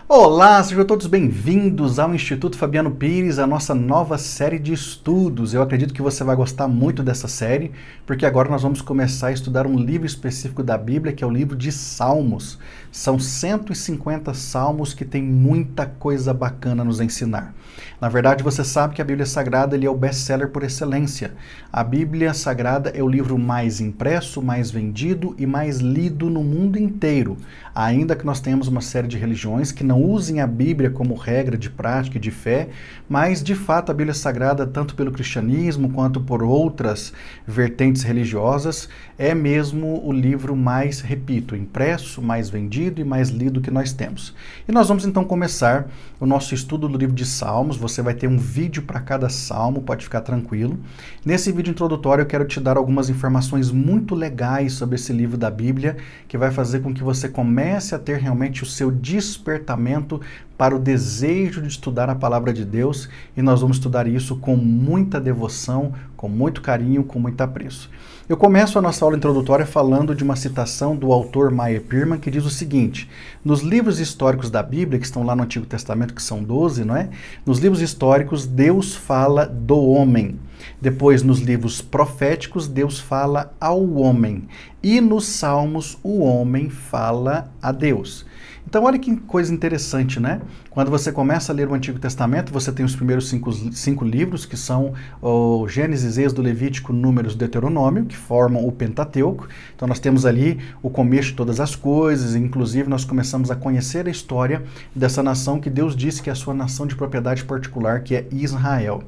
Olá, sejam todos bem-vindos ao Instituto Fabiano Pires, a nossa nova série de estudos. Eu acredito que você vai gostar muito dessa série, porque agora nós vamos começar a estudar um livro específico da Bíblia, que é o livro de Salmos. São 150 salmos que tem muita coisa bacana a nos ensinar. Na verdade, você sabe que a Bíblia Sagrada ele é o best-seller por excelência. A Bíblia Sagrada é o livro mais impresso, mais vendido e mais lido no mundo inteiro. Ainda que nós tenhamos uma série de religiões que não usem a Bíblia como regra de prática e de fé, mas de fato a Bíblia Sagrada, tanto pelo cristianismo quanto por outras vertentes religiosas, é mesmo o livro mais, repito, impresso, mais vendido e mais lido que nós temos. E nós vamos então começar o nosso estudo do livro de Salmos. Você vai ter um vídeo para cada salmo, pode ficar tranquilo. Nesse vídeo introdutório eu quero te dar algumas informações muito legais sobre esse livro da Bíblia, que vai fazer com que você comece a ter realmente o seu despertamento para o desejo de estudar a palavra de Deus, e nós vamos estudar isso com muita devoção, com muito carinho, com muito apreço. Eu começo a nossa aula introdutória falando de uma citação do autor Meyer Pearman, que diz o seguinte: nos livros históricos da Bíblia, que estão lá no Antigo Testamento, que são 12, não é? Nos livros históricos, Deus fala do homem. Depois, nos livros proféticos, Deus fala ao homem. E nos Salmos, o homem fala a Deus. Então, olha que coisa interessante, né? Quando você começa a ler o Antigo Testamento, você tem os primeiros cinco livros, que são o Gênesis, Êxodo, Levítico, Números e Deuteronômio, que formam o Pentateuco. Então, nós temos ali o começo de todas as coisas, inclusive nós começamos a conhecer a história dessa nação que Deus disse que é a sua nação de propriedade particular, que é Israel.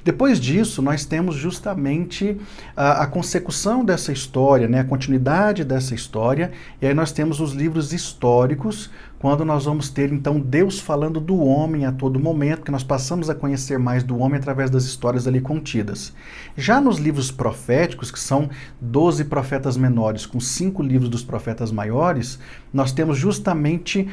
Depois disso, nós temos justamente a consecução dessa história, né? A continuidade dessa história, e aí nós temos os livros históricos, quando nós vamos ter, então, Deus falando do homem a todo momento, que nós passamos a conhecer mais do homem através das histórias ali contidas. Já nos livros proféticos, que são 12 profetas menores com 5 livros dos profetas maiores, nós temos justamente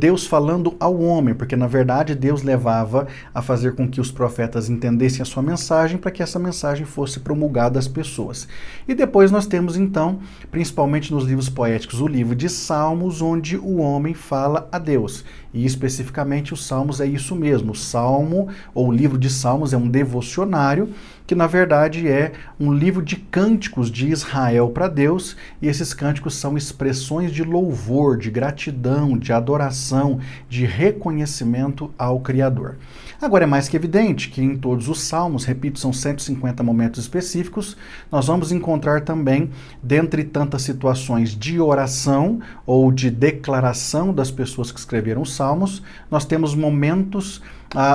Deus falando ao homem, porque, na verdade, Deus levava a fazer com que os profetas entendessem a sua mensagem, para que essa mensagem fosse promulgada às pessoas. E depois nós temos, então, principalmente nos livros poéticos, o livro de Salmos, onde o homem fala a Deus. E especificamente os Salmos é isso mesmo. O Salmo, ou o livro de Salmos, é um devocionário, que na verdade é um livro de cânticos de Israel para Deus, e esses cânticos são expressões de louvor, de gratidão, de adoração, de reconhecimento ao Criador. Agora é mais que evidente que em todos os salmos, repito, são 150 momentos específicos, nós vamos encontrar também, dentre tantas situações de oração ou de declaração das pessoas que escreveram os salmos, nós temos momentos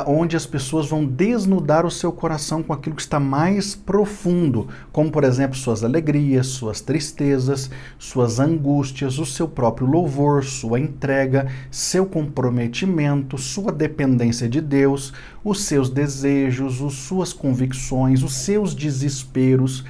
onde as pessoas vão desnudar o seu coração com aquilo que está mais profundo, como, por exemplo, suas alegrias, suas tristezas, suas angústias, o seu próprio louvor, sua entrega, seu comprometimento, sua dependência de Deus, os seus desejos, as suas convicções, os seus desesperos.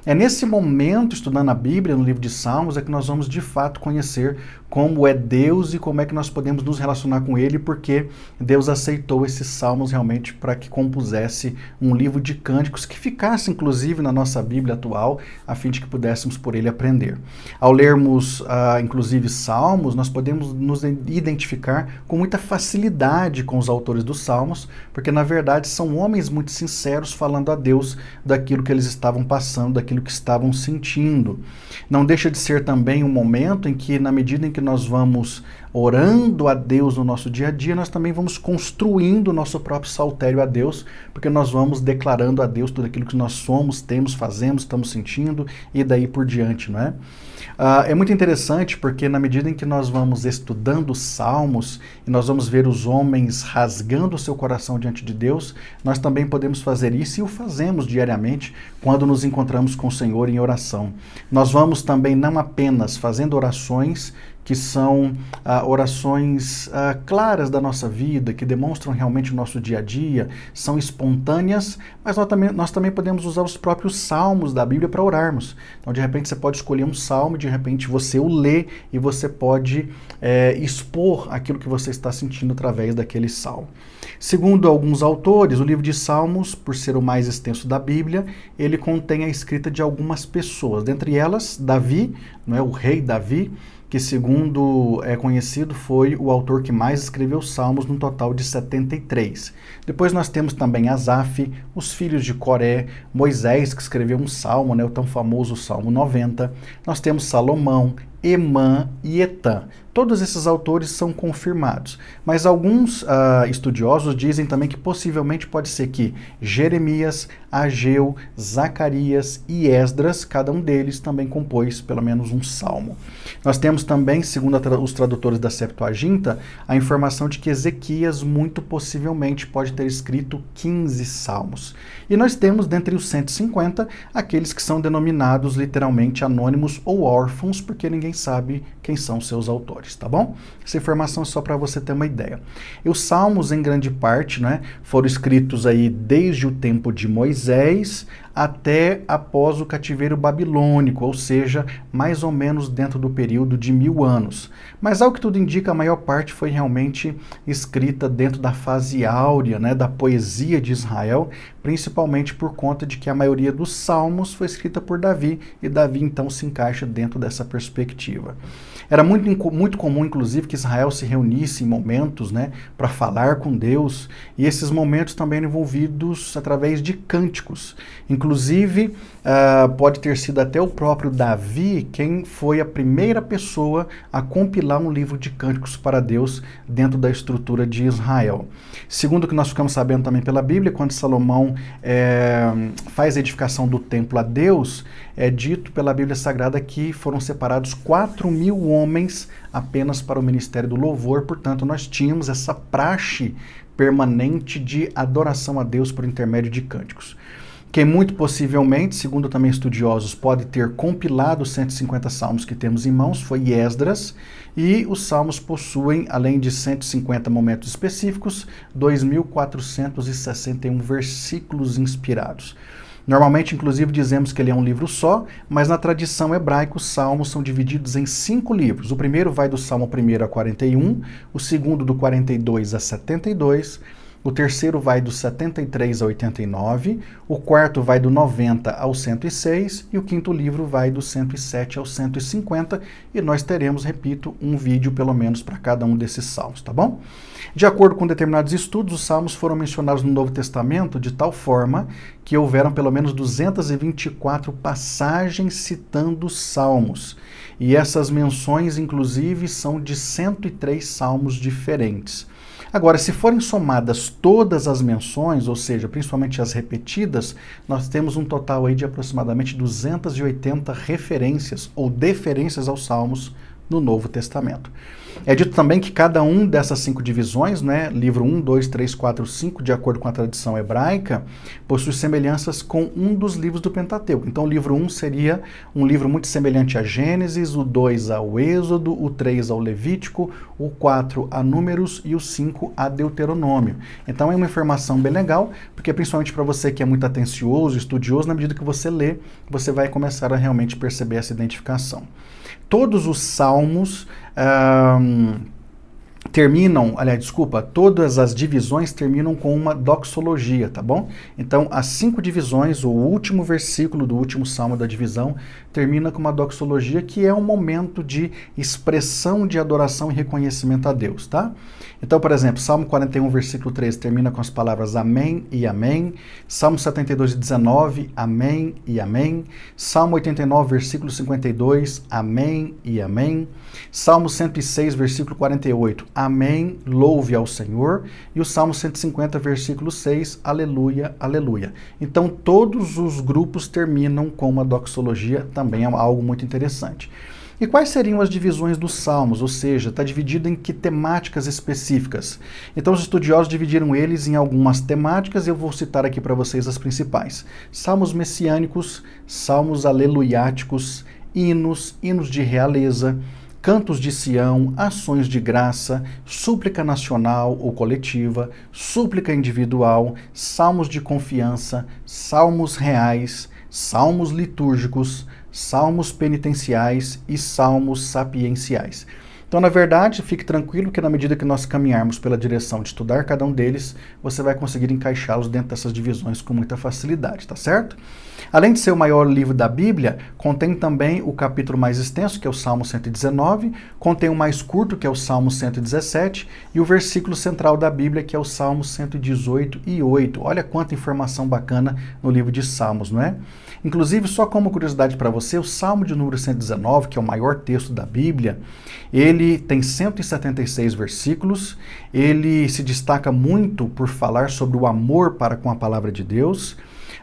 É nesse momento, estudando a Bíblia, no livro de Salmos, é que nós vamos de fato conhecer como é Deus e como é que nós podemos nos relacionar com Ele, porque Deus aceitou esses salmos realmente para que compusesse um livro de cânticos que ficasse, inclusive, na nossa Bíblia atual, a fim de que pudéssemos por ele aprender. Ao lermos, inclusive, salmos, nós podemos nos identificar com muita facilidade com os autores dos salmos, porque, na verdade, são homens muito sinceros falando a Deus daquilo que eles estavam passando, daquilo que estavam sentindo. Não deixa de ser também um momento em que, na medida em que nós vamos orando a Deus no nosso dia a dia, nós também vamos construindo o nosso próprio saltério a Deus, porque nós vamos declarando a Deus tudo aquilo que nós somos, temos, fazemos, estamos sentindo e daí por diante, não é? É muito interessante porque na medida em que nós vamos estudando os salmos e nós vamos ver os homens rasgando o seu coração diante de Deus, nós também podemos fazer isso e o fazemos diariamente quando nos encontramos com o Senhor em oração. Nós vamos também não apenas fazendo orações que são orações claras da nossa vida, que demonstram realmente o nosso dia a dia, são espontâneas, mas nós também podemos usar os próprios salmos da Bíblia para orarmos. Então, de repente, você pode escolher um salmo, de repente você o lê e você pode expor aquilo que você está sentindo através daquele salmo. Segundo alguns autores, o livro de Salmos, por ser o mais extenso da Bíblia, ele contém a escrita de algumas pessoas, dentre elas Davi, não é, o rei Davi, que segundo é conhecido foi o autor que mais escreveu salmos, num total de 73. Depois nós temos também Asaf, os filhos de Coré, Moisés, que escreveu um salmo, né, o tão famoso Salmo 90. Nós temos Salomão, Emã e Etã. Todos esses autores são confirmados, mas alguns estudiosos dizem também que possivelmente pode ser que Jeremias, Ageu, Zacarias e Esdras, cada um deles também compôs pelo menos um salmo. Nós temos também, segundo os tradutores da Septuaginta, a informação de que Ezequias muito possivelmente pode ter escrito 15 salmos. E nós temos, dentre os 150, aqueles que são denominados literalmente anônimos ou órfãos, porque ninguém sabe quem são seus autores, tá bom? Essa informação é só para você ter uma ideia. E os salmos, em grande parte, né, foram escritos aí desde o tempo de Moisés até após o cativeiro babilônico, ou seja, mais ou menos dentro do período de 1000 anos. Mas, ao que tudo indica, a maior parte foi realmente escrita dentro da fase áurea, né, da poesia de Israel, principalmente por conta de que a maioria dos salmos foi escrita por Davi, e Davi então se encaixa dentro dessa perspectiva. Era muito comum, inclusive, que Israel se reunisse em momentos, né, para falar com Deus, e esses momentos também eram envolvidos através de cânticos. Inclusive, pode ter sido até o próprio Davi quem foi a primeira pessoa a compilar um livro de cânticos para Deus dentro da estrutura de Israel. Segundo o que nós ficamos sabendo também pela Bíblia, quando Salomão faz a edificação do templo a Deus, é dito pela Bíblia Sagrada que foram separados 4.000 homens apenas para o ministério do louvor. Portanto, nós tínhamos essa praxe permanente de adoração a Deus por intermédio de cânticos. Quem muito possivelmente, segundo também estudiosos, pode ter compilado os 150 salmos que temos em mãos foi Esdras, e os salmos possuem, além de 150 momentos específicos, 2.461 versículos inspirados. Normalmente, inclusive, dizemos que ele é um livro só, mas na tradição hebraica os salmos são divididos em 5 livros. O primeiro vai do Salmo 1 a 41, o segundo do 42 a 72, o terceiro vai do 73 a 89, o quarto vai do 90 ao 106 e o quinto livro vai do 107 ao 150, e nós teremos, repito, um vídeo pelo menos para cada um desses salmos, tá bom? De acordo com determinados estudos, os salmos foram mencionados no Novo Testamento de tal forma que houveram pelo menos 224 passagens citando os salmos. E essas menções, inclusive, são de 103 salmos diferentes. Agora, se forem somadas todas as menções, ou seja, principalmente as repetidas, nós temos um total aí de aproximadamente 280 referências ou deferências aos salmos no Novo Testamento. É dito também que cada um dessas 5 divisões, né, livro 1, 2, 3, 4, 5, de acordo com a tradição hebraica, possui semelhanças com um dos livros do Pentateuco. Então o livro 1 seria um livro muito semelhante a Gênesis, o 2 ao Êxodo, o 3 ao Levítico, o 4 a Números e o 5 a Deuteronômio. Então é uma informação bem legal, porque principalmente para você que é muito atencioso, estudioso, na medida que você lê, você vai começar a realmente perceber essa identificação. Todos os salmos todas as divisões terminam com uma doxologia, tá bom? Então, as 5 divisões, o último versículo do último salmo da divisão, termina com uma doxologia, que é um momento de expressão de adoração e reconhecimento a Deus, tá? Então, por exemplo, Salmo 41, versículo 13, termina com as palavras Amém e Amém. Salmo 72, 19, Amém e Amém. Salmo 89, versículo 52, Amém e Amém. Salmo 106, versículo 48, Amém, louve ao Senhor. E o Salmo 150, versículo 6, Aleluia, aleluia. Então, todos os grupos terminam com uma doxologia, também é algo muito interessante. E quais seriam as divisões dos salmos? Ou seja, está dividido em que temáticas específicas? Então os estudiosos dividiram eles em algumas temáticas, e eu vou citar aqui para vocês as principais. Salmos messiânicos, salmos aleluiáticos, hinos de realeza, cantos de Sião, ações de graça, súplica nacional ou coletiva, súplica individual, salmos de confiança, salmos reais, salmos litúrgicos, salmos penitenciais e salmos sapienciais. Então, na verdade, fique tranquilo que na medida que nós caminharmos pela direção de estudar cada um deles, você vai conseguir encaixá-los dentro dessas divisões com muita facilidade, tá certo? Além de ser o maior livro da Bíblia, contém também o capítulo mais extenso, que é o Salmo 119, contém o mais curto, que é o Salmo 117, e o versículo central da Bíblia, que é o Salmo 118 e 8. Olha quanta informação bacana no livro de Salmos, não é? Inclusive, só como curiosidade para você, o Salmo de número 119, que é o maior texto da Bíblia, ele tem 176 versículos, ele se destaca muito por falar sobre o amor para com a palavra de Deus.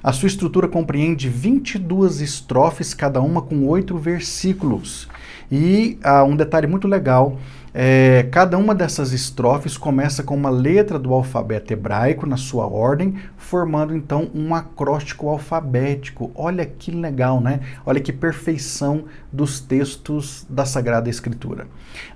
A sua estrutura compreende 22 estrofes, cada uma com 8 versículos. E um detalhe muito legal, cada uma dessas estrofes começa com uma letra do alfabeto hebraico na sua ordem, formando então um acróstico alfabético. Olha que legal, né? Olha que perfeição dos textos da Sagrada Escritura.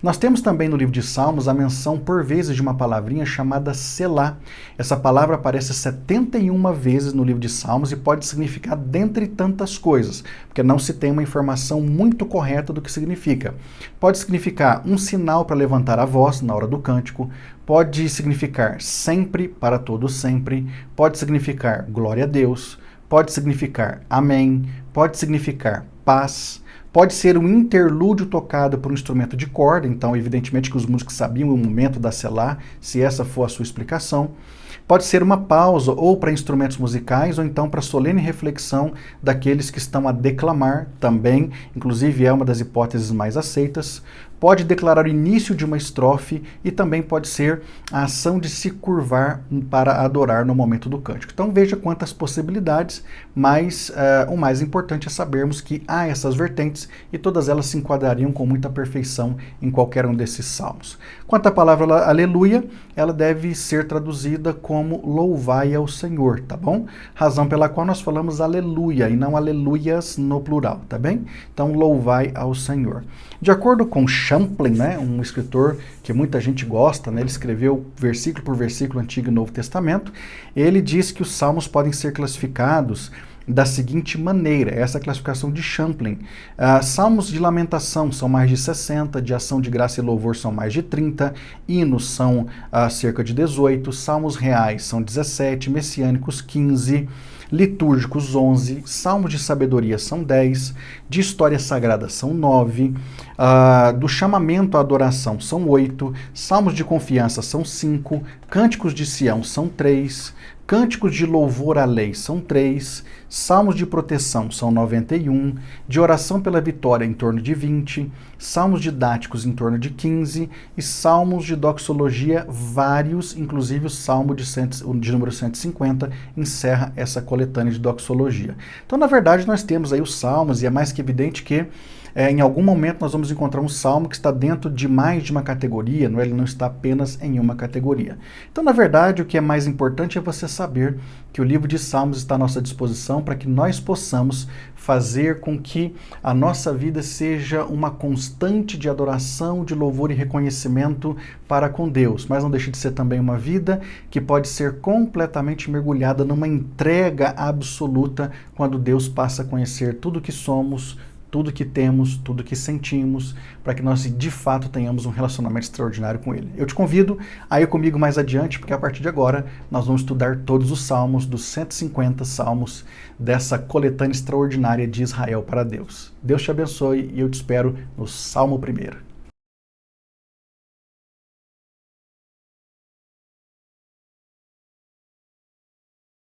Nós temos também no livro de Salmos a menção por vezes de uma palavrinha chamada Selá. Essa palavra aparece 71 vezes no livro de Salmos e pode significar dentre tantas coisas, porque não se tem uma informação muito correta do que significa. Pode significar um sinal para levantar a voz na hora do cântico, pode significar sempre para todo sempre, pode significar glória a Deus, pode significar amém, pode significar paz, pode ser um interlúdio tocado por um instrumento de corda, então evidentemente que os músicos sabiam o momento da Selá, se essa for a sua explicação. Pode ser uma pausa ou para instrumentos musicais ou então para solene reflexão daqueles que estão a declamar também, inclusive é uma das hipóteses mais aceitas. Pode declarar o início de uma estrofe e também pode ser a ação de se curvar para adorar no momento do cântico. Então veja quantas possibilidades, mas o mais importante é sabermos que há essas vertentes e todas elas se enquadrariam com muita perfeição em qualquer um desses salmos. Quanto à palavra aleluia, ela deve ser traduzida como louvai ao Senhor, tá bom? Razão pela qual nós falamos aleluia e não aleluias no plural, tá bem? Então louvai ao Senhor. De acordo com Champlin, né, um escritor que muita gente gosta, né, ele escreveu versículo por versículo Antigo e Novo Testamento, ele diz que os salmos podem ser classificados da seguinte maneira, essa é a classificação de Champlin. Salmos de lamentação são mais de 60, de ação de graça e louvor são mais de 30, hinos são cerca de 18, salmos reais são 17, messiânicos 15, litúrgicos 11, salmos de sabedoria são 10, de história sagrada são 9, do chamamento à adoração são 8, salmos de confiança são 5, cânticos de Sião são 3, cânticos de louvor à lei são 3, salmos de proteção são 91, de oração pela vitória em torno de 20, salmos didáticos em torno de 15 e salmos de doxologia vários, inclusive o salmo de número 150 encerra essa coletânea de doxologia. Então, na verdade, nós temos aí os salmos e é mais que evidente que em algum momento nós vamos encontrar um salmo que está dentro de mais de uma categoria, não é? Ele não está apenas em uma categoria. Então, na verdade, o que é mais importante é você saber que o livro de Salmos está à nossa disposição para que nós possamos fazer com que a nossa vida seja uma constante de adoração, de louvor e reconhecimento para com Deus, mas não deixe de ser também uma vida que pode ser completamente mergulhada numa entrega absoluta quando Deus passa a conhecer tudo que somos, tudo que temos, tudo que sentimos, para que nós de fato tenhamos um relacionamento extraordinário com Ele. Eu te convido a ir comigo mais adiante, porque a partir de agora nós vamos estudar todos os salmos, dos 150 salmos dessa coletânea extraordinária de Israel para Deus. Deus te abençoe e eu te espero no Salmo 1.